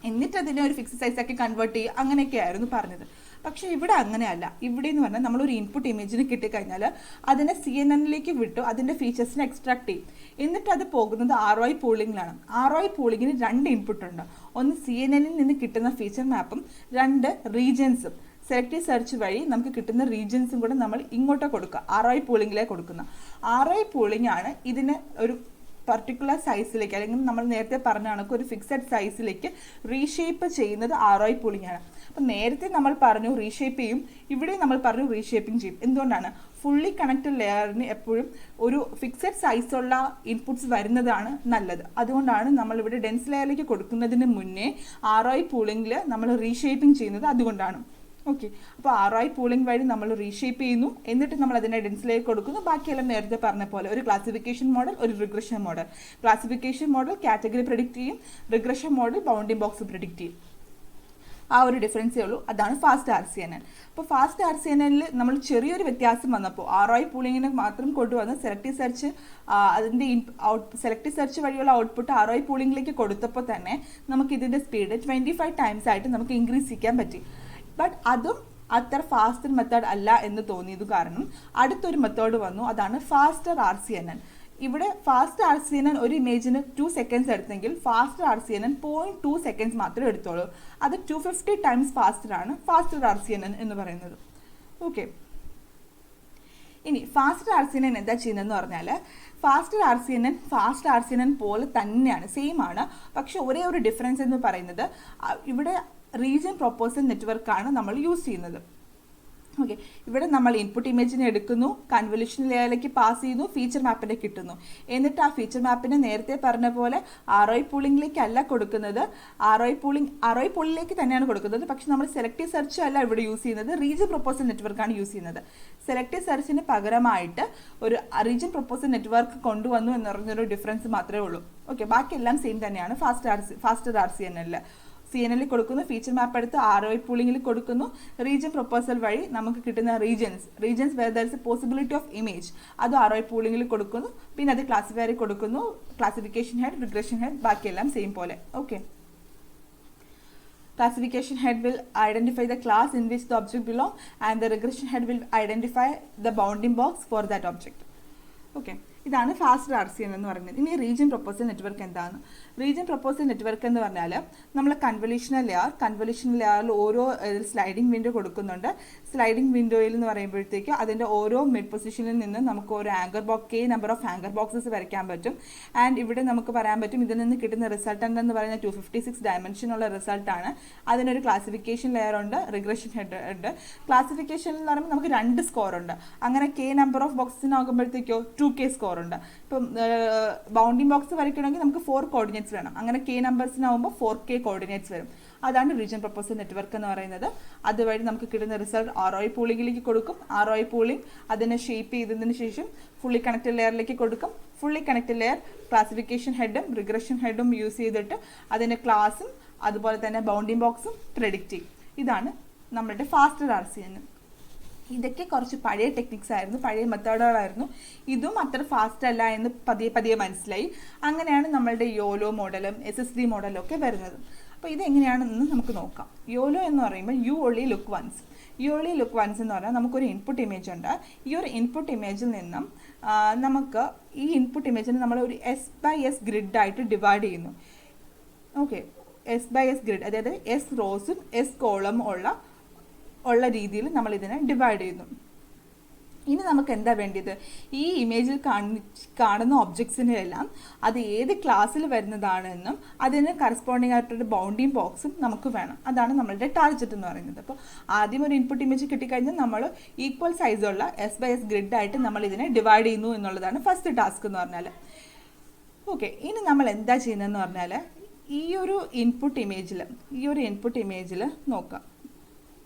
എന്നിട്ട് അതിനെ ഒരു ഫിക്സ് സൈസാക്കി കൺവേർട്ട് ചെയ്യുക, അങ്ങനെയൊക്കെയായിരുന്നു പറഞ്ഞത്. പക്ഷേ ഇവിടെ അങ്ങനെയല്ല. ഇവിടെ എന്ന് പറഞ്ഞാൽ നമ്മളൊരു ഇൻപുട്ട് ഇമേജിന് കിട്ടിക്കഴിഞ്ഞാൽ അതിനെ CNN വിട്ടു അതിൻ്റെ ഫീച്ചേഴ്സിനെ എക്സ്ട്രാക്ട് ചെയ്യും. എന്നിട്ട് അത് പോകുന്നത് ROI പൂളിങ്ങിലാണ്. ROI പൂളിങ്ങിന് 2 ഇൻപുട്ട് ഉണ്ട്. ഒന്ന് CNN നിന്ന് കിട്ടുന്ന ഫീച്ചർ മാപ്പും 2 റീജിയൻസും. സെലക്റ്റീവ് സെർച്ച് വഴി നമുക്ക് കിട്ടുന്ന റീജിയൻസും കൂടെ നമ്മൾ ഇങ്ങോട്ട് കൊടുക്കുക, ROI പൂളിങ്ങിലേക്ക് കൊടുക്കുന്ന. ROI പൂളിംഗ് ആണ് ഇതിന് ഒരു പർട്ടിക്കുലർ സൈസിലേക്ക്, അല്ലെങ്കിൽ നമ്മൾ നേരത്തെ പറഞ്ഞ കണക്ക് ഒരു ഫിക്സഡ് സൈസിലേക്ക് റീഷേപ്പ് ചെയ്യുന്നത് ROI പൂളിംഗ് ആണ്. അപ്പം നേരത്തെ നമ്മൾ പറഞ്ഞു റീഷേപ്പ് ചെയ്യും, ഇവിടെ നമ്മൾ പറഞ്ഞു റീഷേപ്പിംഗ് ചെയ്യും. എന്തുകൊണ്ടാണ്? ഫുള്ളി കണക്റ്റഡ് ലെയറിന് എപ്പോഴും ഒരു ഫിക്സഡ് സൈസുള്ള ഇൻപുട്സ് വരുന്നതാണ് നല്ലത്. അതുകൊണ്ടാണ് നമ്മളിവിടെ ഡെൻസ് ലെയറിലേക്ക് കൊടുക്കുന്നതിന് മുന്നേ ROI പൂളിംഗിൽ നമ്മൾ റീഷേപ്പിംഗ് ചെയ്യുന്നത്. അതുകൊണ്ടാണ്. ഓക്കെ, അപ്പോൾ ROI പൂളിംഗ് വഴി നമ്മൾ റീഷേപ്പ് ചെയ്യുന്നു. എന്നിട്ട് നമ്മൾ അതിനെ ഡെൻസിലേക്ക് കൊടുക്കുന്നു. ബാക്കിയെല്ലാം നേരത്തെ പറഞ്ഞ പോലെ ഒരു ക്ലാസിഫിക്കേഷൻ മോഡൽ, ഒരു regression model. Classification model category predict ചെയ്യും, regression model bounding box predict ചെയ്യും. ആ ഒരു ഡിഫറൻസേ ഉള്ളൂ. അതാണ് ഫാസ്റ്റ് RCNN. അപ്പോൾ ഫാസ്റ്റ് RCNNൽ നമ്മൾ ചെറിയൊരു വ്യത്യാസം വന്നപ്പോൾ ROI പൂളിങ്ങിന് മാത്രം കൊണ്ടുവന്ന് സെലക്റ്റീവ് സെർച്ച് അതിൻ്റെ സെലക്റ്റീവ് സെർച്ച് വഴിയുള്ള ഔട്ട്പുട്ട് ROI പൂളിങ്ങിലേക്ക് കൊടുത്തപ്പോൾ തന്നെ നമുക്ക് ഇതിൻ്റെ സ്പീഡ് 25 ടൈംസ് ആയിട്ട് നമുക്ക് ഇൻക്രീസ് ചെയ്യാൻ പറ്റി. ബട്ട് അതും അത്ര ഫാസ്റ്റർ മെത്തേഡ് അല്ല എന്ന് തോന്നിയത് കാരണം അടുത്തൊരു മെത്തേഡ് വന്നു, അതാണ് ഫാസ്റ്റർ RCNN. ഇവിടെ ഫാസ്റ്റ് RCNN ഒരു ഇമേജിന് 2 സെക്കൻഡ്സ് എടുത്തെങ്കിൽ ഫാസ്റ്റർ RCNN 0.2 സെക്കൻഡ്സ് മാത്രമേ എടുത്തോളൂ. അത് 250 ടൈംസ് ഫാസ്റ്ററാണ് ഫാസ്റ്റർ RCNN എന്ന് പറയുന്നത്. ഓക്കെ, ഇനി ഫാസ്റ്റർ RCNN എന്താ ചെയ്യുന്നതെന്ന് പറഞ്ഞാൽ ഫാസ്റ്റർ RCNN പോലെ തന്നെയാണ്, സെയിം ആണ്. പക്ഷെ ഒരേ ഒരു ഡിഫറൻസ് എന്ന് പറയുന്നത് ഇവിടെ റീജിയൻ പ്രൊപ്പോസൽ നെറ്റ്വർക്കാണ് നമ്മൾ യൂസ് ചെയ്യുന്നത്. ഓക്കെ, ഇവിടെ നമ്മൾ ഇൻപുട്ട് ഇമേജിനെ എടുക്കുന്നു, കൺവല്യൂഷൻ ലെയറിലേക്ക് പാസ് ചെയ്യുന്നു, ഫീച്ചർ മാപ്പിനെ കിട്ടുന്നു. എന്നിട്ട് ആ ഫീച്ചർ മാപ്പിനെ നേരത്തെ പറഞ്ഞ പോലെ ROI പൂളിംഗിലേക്ക് അല്ല കൊടുക്കുന്നത്, ROI പൂളിലേക്ക് തന്നെയാണ് കൊടുക്കുന്നത്. പക്ഷെ നമ്മൾ സെലക്റ്റീവ് സെർച്ച് അല്ല ഇവിടെ യൂസ് ചെയ്യുന്നത്, റീജിയൻ പ്രൊപ്പോസൽ നെറ്റ്വർക്കാണ് യൂസ് ചെയ്യുന്നത്. സെലക്റ്റീവ് സെർച്ചിന് പകരമായിട്ട് ഒരു റീജിയൻ പ്രൊപ്പോസൽ നെറ്റ്വർക്ക് കൊണ്ടുവന്നു എന്ന് പറഞ്ഞൊരു ഡിഫറൻസ് മാത്രമേ ഉള്ളൂ. ഓക്കെ, ബാക്കിയെല്ലാം സെയിം തന്നെയാണ്. ഫാസ്റ്റർ RCNL CNL കൊടുക്കുന്നു, ഫീച്ചർ മാപ്പ് എടുത്ത് ROI പൂളിംഗിൽ കൊടുക്കുന്നു, റീജിയൻ പ്രൊപ്പോസൽ വഴി നമുക്ക് കിട്ടുന്ന regions where there is a possibility of image അത് ROI പൂളിംഗിൽ കൊടുക്കുന്നു. പിന്നെ അത് ക്ലാസിഫയറിൽ കൊടുക്കുന്നു, ക്ലാസിഫിക്കേഷൻ ഹെഡ്, റിഗ്രഷൻ ഹെഡ്, ബാക്കിയെല്ലാം സെയിം പോലെ. Okay, classification head will identify the class in which the object belongs and the regression head will identify the bounding box for that object. Okay, ഇതാണ് faster RCN എന്ന് പറയുന്നത്. ഇനി region proposal network എന്താണ്? Region proposal network എന്ന് പറഞ്ഞാൽ നമ്മൾ convolutional ലെയറിൽ ഓരോ സ്ലൈഡിംഗ് വിൻഡോ കൊടുക്കുന്നുണ്ട്. സ്ലൈഡിംഗ് വിൻഡോയിൽ എന്ന് പറയുമ്പോഴത്തേക്ക് അതിൻ്റെ ഓരോ മിഡ് പൊസിഷനിൽ നിന്ന് നമുക്ക് ഒരു നമ്പർ ഓഫ് ആങ്കർ ബോക്സസ് വരയ്ക്കാൻ പറ്റും. ആൻഡ് ഇവിടെ നമുക്ക് പറയാൻ പറ്റും ഇതിൽ നിന്ന് കിട്ടുന്ന റിസൾട്ട് എന്ന് പറയുന്ന 256 ഡയമെൻഷനുള്ള റിസൾട്ടാണ്. അതിനൊരു ക്ലാസിഫിക്കേഷൻ ലെയർ ഉണ്ട്, റിഗ്രഷൻ ഹെഡ് ഉണ്ട്. ക്ലാസിഫിക്കേഷൻ എന്ന് പറയുമ്പോൾ നമുക്ക് 2 സ്കോർ ഉണ്ട്. അങ്ങനെ നമ്പർ ഓഫ് ബോക്സിനാകുമ്പോഴത്തേക്കോ 2K സ്കോർ ഉണ്ട്. ഇപ്പം ബൗണ്ടിങ് ബോക്സ് വരയ്ക്കണമെങ്കിൽ നമുക്ക് 4 കോർഡിനേറ്റ്സ് വേണം. അങ്ങനെ നമ്പേഴ്സിനാകുമ്പോൾ 4K കോർഡിനേറ്റ്സ് വരും. അതാണ് റീജിയൻ പ്രൊപ്പോസൽ നെറ്റ്വർക്ക് എന്ന് പറയുന്നത്. അതുവഴി നമുക്ക് കിട്ടുന്ന റിസൾട്ട് ROI പൂളിംഗിലേക്ക് കൊടുക്കും. ROI പൂളിംഗ് അതിനെ ഷേപ്പ് ചെയ്തതിന് ശേഷം ഫുള്ളി കണക്റ്റഡ് ലെയറിലേക്ക് കൊടുക്കും. ഫുള്ളി കണക്റ്റഡ് ലെയർ ക്ലാസിഫിക്കേഷൻ ഹെഡും റിഗ്രഷൻ ഹെഡും യൂസ് ചെയ്തിട്ട് അതിൻ്റെ ക്ലാസും അതുപോലെ തന്നെ ബൗണ്ടിങ് ബോക്സും പ്രെഡിക്റ്റ് ചെയ്യും. ഇതാണ് നമ്മുടെ ഫാസ്റ്റർ RCN. ഇതൊക്കെ കുറച്ച് പഴയ ടെക്നിക്സ് ആയിരുന്നു, പഴയ മെത്തേഡുകളായിരുന്നു. ഇതും അത്ര ഫാസ്റ്റ് അല്ല എന്ന് പതിയെ മനസ്സിലായി. അങ്ങനെയാണ് നമ്മളുടെ യോലോ മോഡലും SSD മോഡലും ഒക്കെ വരുന്നത്. അപ്പോൾ ഇതെങ്ങനെയാണെന്ന് നമുക്ക് നോക്കാം. യോലോ എന്ന് പറയുമ്പോൾ യു ഓൺലി ലുക്ക് വൺസ്. എന്ന് പറഞ്ഞാൽ നമുക്കൊരു ഇൻപുട്ട് ഇമേജ് ഉണ്ട്. ഈ ഒരു ഇൻപുട്ട് ഇമേജിൽ നിന്നും നമുക്ക് ഈ ഇൻപുട്ട് ഇമേജിനെ നമ്മൾ ഒരു S/S ഗ്രിഡായിട്ട് ഡിവൈഡ് ചെയ്യുന്നു. ഓക്കെ, S/S ഗ്രിഡ്, അതായത് S റോസും S കോളമും ഉള്ള രീതിയിൽ നമ്മൾ ഇതിനെ ഡിവൈഡ് ചെയ്യുന്നു. ഇനി നമുക്ക് എന്താ വേണ്ടത്? ഈ ഇമേജിൽ കാണുന്ന ഒബ്ജക്ട്സിൻ്റെ എല്ലാം അത് ഏത് ക്ലാസ്സിൽ വരുന്നതാണെന്നും അതിന് കറസ്പോണ്ടിങ് ആയിട്ടൊരു ബൗണ്ടിങ് ബോക്സും നമുക്ക് വേണം. അതാണ് നമ്മളുടെ ടാർഗറ്റ് എന്ന് പറയുന്നത്. അപ്പോൾ ആദ്യം ഒരു ഇൻപുട്ട് ഇമേജ് കിട്ടിക്കഴിഞ്ഞാൽ നമ്മൾ ഈക്വൽ സൈസുള്ള S/S ഗ്രിഡായിട്ട് നമ്മൾ ഇതിനെ ഡിവൈഡ് ചെയ്യുന്നു എന്നുള്ളതാണ് ഫസ്റ്റ് ടാസ്ക് എന്ന് പറഞ്ഞാൽ. ഓക്കെ, ഇനി നമ്മൾ എന്താ ചെയ്യുന്നതെന്ന് പറഞ്ഞാൽ ഈ ഒരു ഇൻപുട്ട് ഇമേജിൽ നോക്കാം.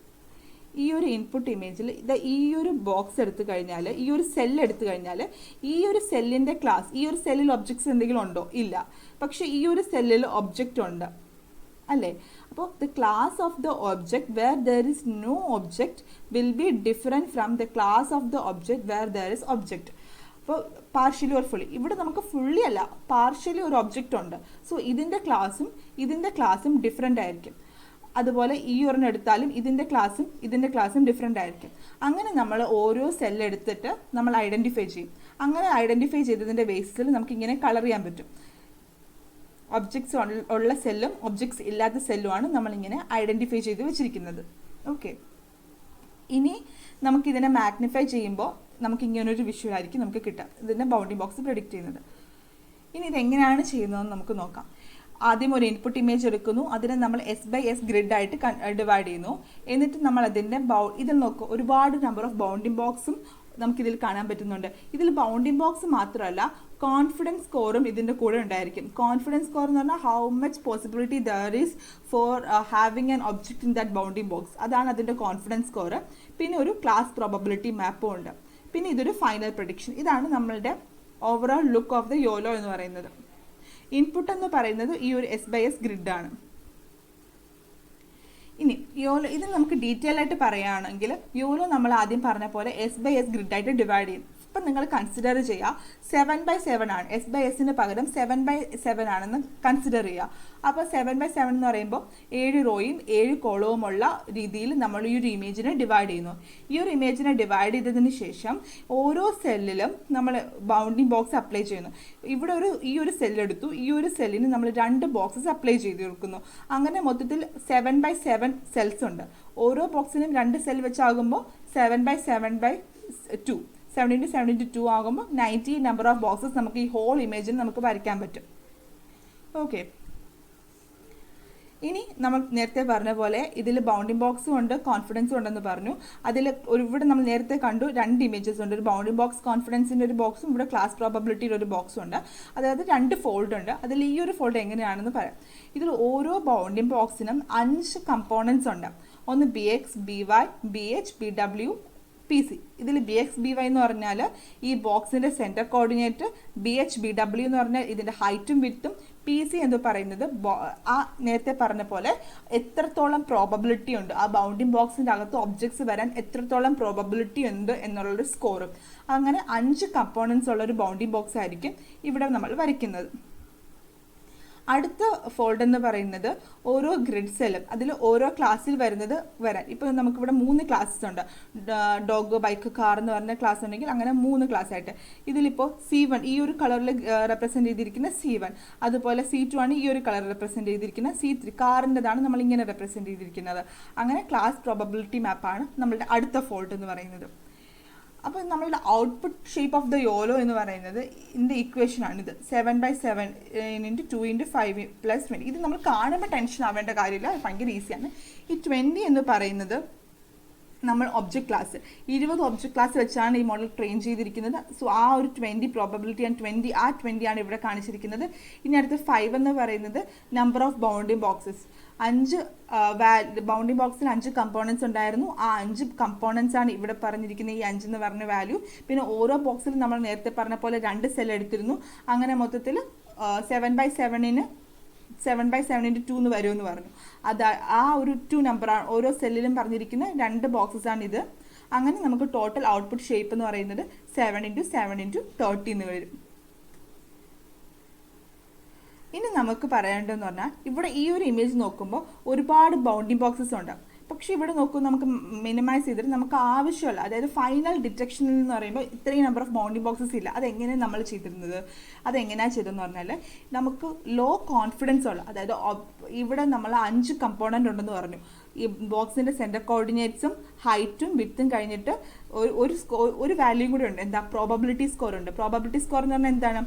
ഈ ഒരു ഇൻപുട്ട് ഇമേജിൽ ഈ ഒരു ബോക്സ് എടുത്തു കഴിഞ്ഞാൽ, ഈ ഒരു സെല്ല് എടുത്തു കഴിഞ്ഞാൽ, ഈ ഒരു സെല്ലിൻ്റെ ക്ലാസ്, ഈ ഒരു സെല്ലിൽ ഒബ്ജക്ട്സ് എന്തെങ്കിലും ഉണ്ടോ? ഇല്ല. പക്ഷെ ഈ ഒരു സെല്ലിൽ ഒബ്ജക്റ്റ് ഉണ്ട് അല്ലേ? അപ്പോൾ the class of the object where there is no object will be different from the class of the object where there is object. അപ്പോൾ പാർഷ്യലി ഓർ ഫുള്ളി, ഇവിടെ നമുക്ക് ഫുള്ളി അല്ല, പാർഷ്യലി ഒരു ഒബ്ജക്റ്റ് ഉണ്ട്. സോ ഇതിൻ്റെ ക്ലാസ്സും ഡിഫറെൻ്റ് ആയിരിക്കും. അതുപോലെ ഈ ഒരെണ്ണം എടുത്താലും ഇതിൻ്റെ ക്ലാസ്സും ഡിഫറെൻ്റ് ആയിരിക്കും. അങ്ങനെ നമ്മൾ ഓരോ സെല്ല് എടുത്തിട്ട് നമ്മൾ ഐഡൻറ്റിഫൈ ചെയ്യും. അങ്ങനെ ഐഡൻറ്റിഫൈ ചെയ്തതിൻ്റെ ബേസിൽ നമുക്ക് ഇങ്ങനെ കളർ ചെയ്യാൻ പറ്റും. ഒബ്ജക്ട്സ് ഉള്ള സെല്ലും ഒബ്ജക്ട്സ് ഇല്ലാത്ത സെല്ലുമാണ് നമ്മളിങ്ങനെ ഐഡൻറ്റിഫൈ ചെയ്ത് വെച്ചിരിക്കുന്നത്. ഓക്കെ, ഇനി നമുക്കിതിനെ മാഗ്നിഫൈ ചെയ്യുമ്പോൾ നമുക്ക് ഇങ്ങനൊരു വിഷ്വൽ ആയിരിക്കും നമുക്ക് കിട്ടുക, ഇതിൻ്റെ ബൗണ്ടിങ് ബോക്സ് പ്രെഡിക്റ്റ് ചെയ്യുന്നത്. ഇനി ഇതെങ്ങനെയാണ് ചെയ്യുന്നതെന്ന് നമുക്ക് നോക്കാം. ആദ്യം ഒരു ഇൻപുട്ട് ഇമേജ് എടുക്കുന്നു, അതിനെ നമ്മൾ S/S ഗ്രിഡായിട്ട് ഡിവൈഡ് ചെയ്യുന്നു. എന്നിട്ട് നമ്മൾ അതിൻ്റെ ഇതിൽ നോക്കുക, ഒരുപാട് നമ്പർ ഓഫ് ബൗണ്ടിങ് ബോക്സും നമുക്കിതിൽ കാണാൻ പറ്റുന്നുണ്ട്. ഇതിൽ ബൗണ്ടിങ് ബോക്സ് മാത്രമല്ല, കോൺഫിഡൻസ് സ്കോറും ഇതിൻ്റെ കൂടെ ഉണ്ടായിരിക്കും. കോൺഫിഡൻസ് സ്കോർ എന്ന് പറഞ്ഞാൽ how much possibility there is four having an object in that bounding box, അതാണ് അതിൻ്റെ കോൺഫിഡൻസ് സ്കോർ. പിന്നെ ഒരു ക്ലാസ് പ്രോബബിലിറ്റി മാപ്പും ഉണ്ട്. പിന്നെ ഇതൊരു ഫൈനൽ പ്രഡിക്ഷൻ. ഇതാണ് നമ്മളുടെ overall look of the Yolo എന്ന് പറയുന്നത്. ഇൻപുട്ട് എന്ന് പറയുന്നത് ഈ ഒരു S/S ഗ്രിഡാണ്. ഇനി യോലോ ഇത് നമുക്ക് ഡീറ്റെയിൽ ആയിട്ട് പറയുകയാണെങ്കിൽ യോലോ നമ്മൾ ആദ്യം പറഞ്ഞ പോലെ S/S ഗ്രിഡായിട്ട് ഡിവൈഡ് ചെയ്യും. ഇപ്പം നിങ്ങൾ കൺസിഡർ ചെയ്യുക 7/7 ആണ്, S/Sന് പകരം 7/7 ആണെന്ന് കൺസിഡർ ചെയ്യുക. അപ്പോൾ 7/7 എന്ന് പറയുമ്പോൾ 7 റോയും 7 കോളവുമുള്ള രീതിയിൽ നമ്മൾ ഈ ഒരു ഇമേജിനെ ഡിവൈഡ് ചെയ്യുന്നു. ഈ ഒരു ഇമേജിനെ ഡിവൈഡ് ചെയ്തതിന് ശേഷം ഓരോ സെല്ലിലും നമ്മൾ ബൗണ്ടിങ് ബോക്സ് അപ്ലൈ ചെയ്യുന്നു. ഇവിടെ ഈ ഒരു സെല്ലെടുത്തു, ഈ ഒരു സെല്ലിന് നമ്മൾ 2 ബോക്സസ് അപ്ലൈ ചെയ്ത് കൊടുക്കുന്നു. അങ്ങനെ മൊത്തത്തിൽ 7/7 സെൽസ് ഉണ്ട്. ഓരോ ബോക്സിനും 2 സെൽ വെച്ചാകുമ്പോൾ 7/7/2 7x7 ആകുമ്പോൾ 90 നമ്പർ ഓഫ് ബോക്സസ് നമുക്ക് ഈ ഹോൾ ഇമേജിന് നമുക്ക് വരയ്ക്കാൻ പറ്റും. ഓക്കെ, ഇനി നമ്മൾ നേരത്തെ പറഞ്ഞ പോലെ ഇതിൽ ബൗണ്ടിങ് ബോക്സും ഉണ്ട്, കോൺഫിഡൻസും ഉണ്ടെന്ന് പറഞ്ഞു. അതിൽ ഇവിടെ നമ്മൾ നേരത്തെ കണ്ടു 2 ഇമേജസ് ഉണ്ട്. ഒരു ബൗണ്ടിങ് ബോക്സ് കോൺഫിഡൻസിൻ്റെ ഒരു ബോക്സും ഇവിടെ ക്ലാസ് പ്രോബബിലിറ്റിയുടെ ഒരു ബോക്സും ഉണ്ട്. അതായത് 2 ഫോൾഡ് ഉണ്ട്. അതിൽ ഈ ഒരു ഫോൾഡ് എങ്ങനെയാണെന്ന് പറയാം. ഇതിൽ ഓരോ ബൗണ്ടിങ് ബോക്സിനും 5 കമ്പോണൻസ് ഉണ്ട്. ഒന്ന് BX, BY, BH, BW, PC. ഇതിൽ BX, BY എന്ന് പറഞ്ഞാൽ ഈ ബോക്സിൻ്റെ സെൻറ്റർ കോർഡിനേറ്റ്, BH, BW എന്ന് പറഞ്ഞാൽ ഇതിൻ്റെ ഹൈറ്റും വിഡ്ത്തും, PC എന്ന് പറയുന്നത് ആ നേരത്തെ പറഞ്ഞ പോലെ എത്രത്തോളം പ്രോബബിലിറ്റി ഉണ്ട്, ആ ബൗണ്ടിങ് ബോക്സിൻ്റെ അകത്ത് ഒബ്ജക്ട്സ് വരാൻ എത്രത്തോളം പ്രോബബിലിറ്റി ഉണ്ട് എന്നുള്ളൊരു സ്കോറും. അങ്ങനെ 5 കമ്പോണൻസ് ഉള്ളൊരു ബൗണ്ടിങ് ബോക്സ് ആയിരിക്കും ഇവിടെ നമ്മൾ വരയ്ക്കുന്നത്. അടുത്ത ഫോൾഡ് എന്ന് പറയുന്നത് ഓരോ ഗ്രിഡ് സെല്ലും അതിൽ ഓരോ ക്ലാസ്സിൽ വരുന്നത് വരാൻ. ഇപ്പോൾ നമുക്കിവിടെ 3 ക്ലാസ്സസ് ഉണ്ട്. ഡോഗ്, ബൈക്ക്, കാർ എന്ന് പറഞ്ഞ ക്ലാസ് ഉണ്ടെങ്കിൽ അങ്ങനെ 3 ക്ലാസ് ആയിട്ട്. ഇതിലിപ്പോൾ C1 ഈ ഒരു കളറിൽ റെപ്രസെൻറ്റ് ചെയ്തിരിക്കുന്ന C1, അതുപോലെ C2 ആണ് ഈ ഒരു കളർ റെപ്രസെൻറ്റ് ചെയ്തിരിക്കുന്ന C3. കാറിൻ്റെതാണ് നമ്മളിങ്ങനെ റെപ്രസെൻറ്റ് ചെയ്തിരിക്കുന്നത്. അങ്ങനെ ക്ലാസ് പ്രോബബിലിറ്റി മാപ്പാണ് നമ്മളുടെ അടുത്ത ഫോൾഡ് എന്ന് പറയുന്നത്. അപ്പോൾ നമ്മളുടെ output shape of the Yolo എന്ന് പറയുന്നത് ഇതിൻ്റെ ഇക്വേഷനാണിത്. 7/7 × 2 × 5 + 20. ഇത് നമ്മൾ കാണുമ്പോൾ ടെൻഷൻ ആവേണ്ട കാര്യമില്ല, ഭയങ്കര ഈസിയാണ്. ഈ 20 എന്ന് പറയുന്നത് നമ്മൾ ഒബ്ജക്റ്റ് ക്ലാസ് 20 ഒബ്ജക്റ്റ് ക്ലാസ് വെച്ചാണ് ഈ മോഡൽ ട്രെയിൻ ചെയ്തിരിക്കുന്നത്. സോ ആ ഒരു 20 പ്രോബബിലിറ്റി ആൻഡ് 20 ആണ് ഇവിടെ കാണിച്ചിരിക്കുന്നത്. ഇനി അടുത്ത് 5 എന്ന് പറയുന്നത് number of bounding boxes. 5 bounding ബോക്സിൽ 5 കമ്പോണൻസ് ഉണ്ടായിരുന്നു. ആ 5 കമ്പോണൻസ് ആണ് ഇവിടെ പറഞ്ഞിരിക്കുന്ന ഈ 5 എന്ന് പറഞ്ഞ വാല്യൂ. പിന്നെ ഓരോ ബോക്സിലും നമ്മൾ നേരത്തെ പറഞ്ഞ പോലെ 2 സെൽ എടുത്തിരുന്നു. അങ്ങനെ മൊത്തത്തിൽ 7/7 × 2 എന്ന് വരുമെന്ന് പറഞ്ഞു. അത് ആ ഒരു 2 നമ്പറാണ് ഓരോ സെല്ലിലും പറഞ്ഞിരിക്കുന്ന 2 ബോക്സസ് ആണ് ഇത്. അങ്ങനെ നമുക്ക് ടോട്ടൽ ഔട്ട്പുട്ട് ഷേപ്പ് എന്ന് പറയുന്നത് 7 × 7 × 30 എന്ന് വരും. ഇനി നമുക്ക് പറയേണ്ടതെന്ന് പറഞ്ഞാൽ ഇവിടെ ഈ ഒരു ഇമേജ് നോക്കുമ്പോൾ ഒരുപാട് ബൗണ്ടിങ് ബോക്സസ് ഉണ്ട്. പക്ഷേ ഇവിടെ നോക്കൂ, നമുക്ക് മിനിമൈസ് ചെയ്തിട്ട് നമുക്ക് ആവശ്യമുള്ള, അതായത് ഫൈനൽ ഡിറ്റക്ഷൻ എന്ന് പറയുമ്പോൾ ഇത്രയും നമ്പർ ഓഫ് ബൗണ്ടിങ് ബോക്സസ് ഇല്ല. അതെങ്ങനെയാണ് നമ്മൾ ചെയ്തിരുന്നത്, അതെങ്ങനെയാണ് ചെയ്തതെന്ന് പറഞ്ഞാൽ നമുക്ക് ലോ കോൺഫിഡൻസ് ഉള്ള, അതായത് ഇവിടെ നമ്മൾ 5 കമ്പോണൻ്റ് ഉണ്ടെന്ന് പറഞ്ഞു. ഈ ബോക്സിൻ്റെ സെൻറ്റർ കോർഡിനേറ്റ്സും ഹൈറ്റും വിഡ്ത്തും കഴിഞ്ഞിട്ട് ഒരു വാല്യൂയും കൂടി ഉണ്ട്. എന്താ? പ്രോബബിലിറ്റി സ്കോർ ഉണ്ട്. പ്രോബബിലിറ്റി സ്കോർ എന്ന് പറഞ്ഞാൽ എന്താണ്?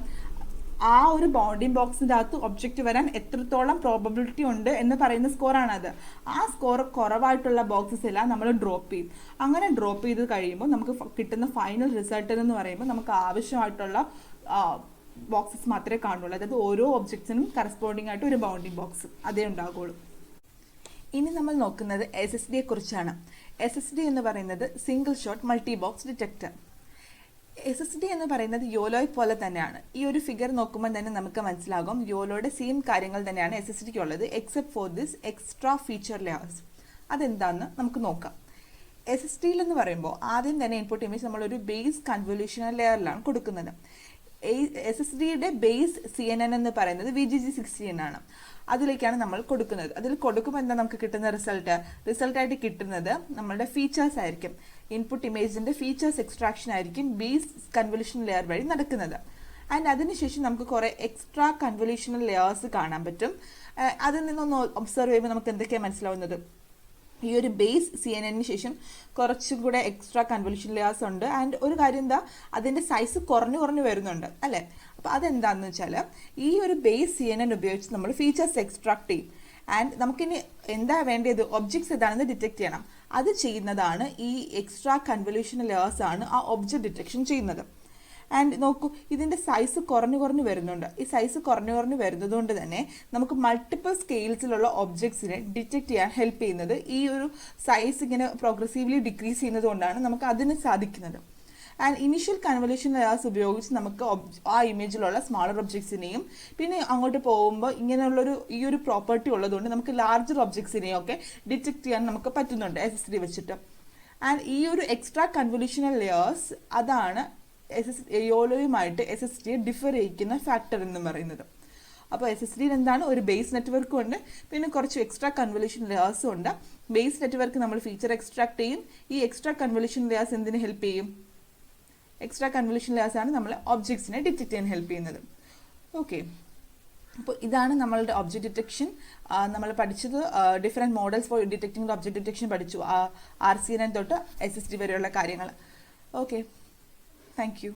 ആ ഒരു ബൗണ്ടിങ് ബോക്സിൻ്റെ അകത്ത് ഒബ്ജക്റ്റ് വരാൻ എത്രത്തോളം പ്രോബബിലിറ്റി ഉണ്ട് എന്ന് പറയുന്ന സ്കോറാണത്. ആ സ്കോർ കുറവായിട്ടുള്ള ബോക്സസ് എല്ലാം നമ്മൾ ഡ്രോപ്പ് ചെയ്യും. അങ്ങനെ ഡ്രോപ്പ് ചെയ്ത് കഴിയുമ്പോൾ നമുക്ക് കിട്ടുന്ന ഫൈനൽ റിസൾട്ട് എന്ന് പറയുമ്പോൾ നമുക്ക് ആവശ്യമായിട്ടുള്ള ബോക്സസ് മാത്രമേ കാണുള്ളൂ. അതായത് ഓരോ ഒബ്ജക്ട്സിനും കറസ്പോണ്ടിങ് ആയിട്ട് ഒരു ബൗണ്ടിങ് ബോക്സ് അതേ ഉണ്ടാകുള്ളൂ. ഇനി നമ്മൾ നോക്കുന്നത് SSD കുറിച്ചാണ്. SSD എന്ന് പറയുന്നത് single shot multi box detector. SSD എന്ന് പറയുന്നത് യോലോയെ പോലെ തന്നെയാണ്. ഈ ഒരു ഫിഗർ നോക്കുമ്പോൾ തന്നെ നമുക്ക് മനസ്സിലാകും യോലോയുടെ സെയിം കാര്യങ്ങൾ തന്നെയാണ് SSDക്ക് ഉള്ളത്, except for this extra feature layers. അതെന്താണെന്ന് നമുക്ക് നോക്കാം. SSD എന്ന് പറയുമ്പോൾ ആദ്യം തന്നെ ഇൻപുട്ട് ഇമേജ് നമ്മളൊരു ബേസ് കൺവല്യൂഷണൽ ലെയറിലാണ് കൊടുക്കുന്നത്. SSDയുടെ ബേസ് CNN എന്ന് പറയുന്നത് VGG16 ആണ്. അതിലേക്കാണ് നമ്മൾ കൊടുക്കുന്നത്. അതിൽ കൊടുക്കുമ്പോൾ എന്താ നമുക്ക് കിട്ടുന്ന റിസൾട്ടായിട്ട് കിട്ടുന്നത് നമ്മളുടെ ഫീച്ചേഴ്സ് ആയിരിക്കും. ഇൻപുട്ട് ഇമേജിൻ്റെ ഫീച്ചേഴ്സ് എക്സ്ട്രാക്ഷൻ ആയിരിക്കും ബേസ് കൺവല്യൂഷൻ ലെയർ വഴി നടക്കുന്നത്. ആൻഡ് അതിനുശേഷം നമുക്ക് കുറേ എക്സ്ട്രാ കൺവല്യൂഷണൽ ലെയേഴ്സ് കാണാൻ പറ്റും. അതിൽ നിന്നൊന്ന് ഒബ്സർവ് ചെയ്യുമ്പോൾ നമുക്ക് എന്തൊക്കെയാണ് മനസ്സിലാവുന്നത്? ഈ ഒരു ബേസ് CNN ശേഷം കുറച്ചും കൂടെ എക്സ്ട്രാ കൺവല്യൂഷൻ ലെയേഴ്സ് ഉണ്ട്. ആൻഡ് ഒരു കാര്യം എന്താ, അതിൻ്റെ സൈസ് കുറഞ്ഞു വരുന്നുണ്ട് അല്ലേ? അപ്പോൾ അതെന്താണെന്ന് വെച്ചാൽ ഈ ഒരു ബേസ് CNN ഉപയോഗിച്ച് നമ്മൾ ഫീച്ചേഴ്സ് എക്സ്ട്രാക്ട് ചെയ്യും. ആൻഡ് നമുക്കിനി എന്താ വേണ്ടത്, ഒബ്ജക്ട്സ് ഏതാണെന്ന് ഡിറ്റക്ട് ചെയ്യണം. അത് ചെയ്യുന്നതാണ് ഈ എക്സ്ട്രാ കൺവല്യൂഷൻ ലെയേഴ്സ് ആണ് ആ ഒബ്ജക്റ്റ് ഡിറ്റക്ഷൻ ചെയ്യുന്നത്. ആൻഡ് നോക്കൂ, ഇതിൻ്റെ സൈസ് കുറഞ്ഞു വരുന്നുണ്ട്. ഈ സൈസ് കുറഞ്ഞു വരുന്നത് കൊണ്ട് തന്നെ നമുക്ക് മൾട്ടിപ്പിൾ സ്കെയിൽസിലുള്ള ഒബ്ജക്ട്സിനെ ഡിറ്റക്ട് ചെയ്യാൻ ഹെൽപ്പ് ചെയ്യുന്നത് ഈ ഒരു സൈസ് ഇങ്ങനെ പ്രോഗ്രസീവ്ലി ഡിക്രീസ് ചെയ്യുന്നത് കൊണ്ടാണ് നമുക്ക് അതിന് സാധിക്കുന്നത്. ആൻഡ് ഇനിഷ്യൽ കൺവല്യൂഷൻ ലെയേഴ്സ് ഉപയോഗിച്ച് നമുക്ക് ആ ഇമേജിലുള്ള സ്മാളർ ഒബ്ജക്ട്സിനെയും പിന്നെ അങ്ങോട്ട് പോകുമ്പോൾ ഇങ്ങനെയുള്ളൊരു ഈ ഒരു പ്രോപ്പർട്ടി ഉള്ളതുകൊണ്ട് നമുക്ക് ലാർജർ ഒബ്ജക്ട്സിനെയും ഒക്കെ ഡിറ്റക്ട് ചെയ്യാൻ നമുക്ക് പറ്റുന്നുണ്ട് SSD വെച്ചിട്ട്. ആൻഡ് ഈ ഒരു എക്സ്ട്രാ കൺവല്യൂഷണൽ ലെയേഴ്സ് അതാണ് യോലോയുമായിട്ട് SSDയെ ഡിഫർ ചെയ്യിക്കുന്ന ഫാക്ടർ എന്ന് പറയുന്നത്. അപ്പോൾ SSDയിൽ എന്താണ്, ഒരു ബേസ് നെറ്റ്വർക്കും ഉണ്ട്, പിന്നെ കുറച്ച് എക്സ്ട്രാ കൺവല്യൂഷൻ ലെയേഴ്സും ഉണ്ട്. ബേസ് നെറ്റ്വർക്ക് നമ്മൾ ഫീച്ചർ എക്സ്ട്രാക്ട് ചെയ്യും. ഈ എക്സ്ട്രാ കൺവല്യൂഷൻ ലെയേഴ്സ് എന്തിന് ഹെൽപ്പ് ചെയ്യും? എക്സ്ട്രാ കൺവല്യൂഷൻ ലെയേഴ്സ് ആണ് നമ്മൾ ഒബ്ജക്ട്സിനെ ഡിറ്റക്ട് ചെയ്യാൻ ഹെൽപ്പ് ചെയ്യുന്നത്. ഓക്കെ, അപ്പോൾ ഇതാണ് നമ്മളുടെ ഒബ്ജക്റ്റ് ഡിറ്റക്ഷൻ. നമ്മൾ പഠിച്ചത് different models four detecting object detection പഠിച്ചു. RCN തൊട്ട് SSD വരെയുള്ള കാര്യങ്ങൾ. Okay, thank you.